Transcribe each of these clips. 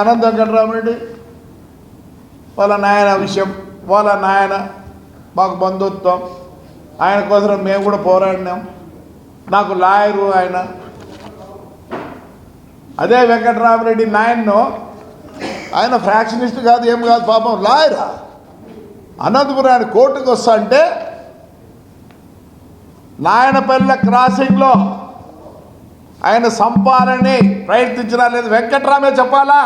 అనంత వెంకటరామరెడ్డి వాళ్ళ నాయన విషయం, వాళ్ళ నాయన మాకు బంధుత్వం, ఆయన కోసం మేము కూడా పోరాడినాం. నాకు లాయరు ఆయన. అదే వెంకటరామరెడ్డి నాయన్ను, ఆయన ఫ్రాక్షనిస్ట్ కాదు, ఏం కాదు, పాపం లాయరా. అనంతపురాన్ని కోర్టుకు వస్తా అంటే నాయనపల్లి క్రాసింగ్లో ఆయన సంపాలని ప్రయత్నించినా లేదు, వెంకట్రామే చెప్పాలా.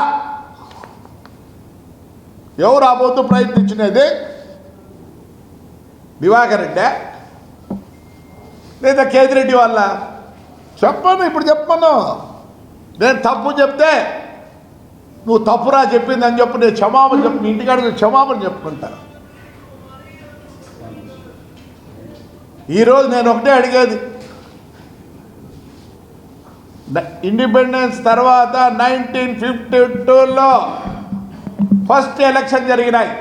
ఎవరు ఆ పొద్దు ప్రయత్నించినది? దివాకర్ రెడ్డి లేదా కేతిరెడ్డి వాళ్ళ? చెప్పను, ఇప్పుడు చెప్పను. నేను తప్పు చెప్తే నువ్వు తప్పురా చెప్పిందని చెప్పు, నేను క్షమాపణ చెప్పు, మీ ఇంటికాడికి క్షమాపణ చెప్పుకుంటా. ఈరోజు నేను ఒకటే అడిగేది, ఇండిపెండెన్స్ తర్వాత 1952లో ఫస్ట్ ఎలక్షన్ జరిగినాయి.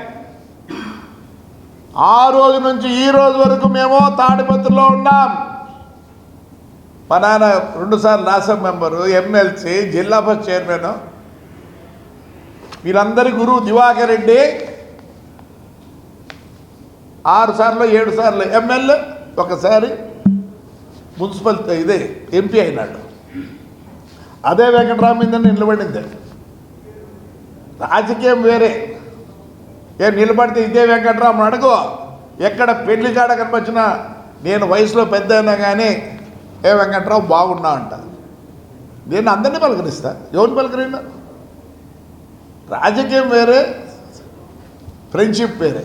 ఆ రోజు నుంచి ఈ రోజు వరకు మేము తాడిపత్రిలో ఉన్నాం. మా నాన్న 2 సార్లు రాజ్యసభ మెంబరు, ఎమ్మెల్సీ, జిల్లా పరిషత్ చైర్మన్. వీళ్ళందరి గురువు దివాకర్ రెడ్డి 6 సార్లు 7 సార్లు ఎమ్మెల్యే, ఒకసారి మున్సిపల్ ఇదే ఎంపీ అయినాడు. అదే వెంకటరామేంద్రని నిలబడింది. రాజకీయం వేరే. ఏం నిలబడితే ఇదే వెంకటరామని అడుగు. ఎక్కడ పెళ్లి కాడ కనిపించినా నేను వయసులో పెద్ద అయినా కానీ ఏ వెంకట్రావు బాగున్నా అంట. నేను అందరినీ పలకరిస్తా. ఎవరిని పలకరినా? రాజకీయం వేరే, ఫ్రెండ్షిప్ వేరే.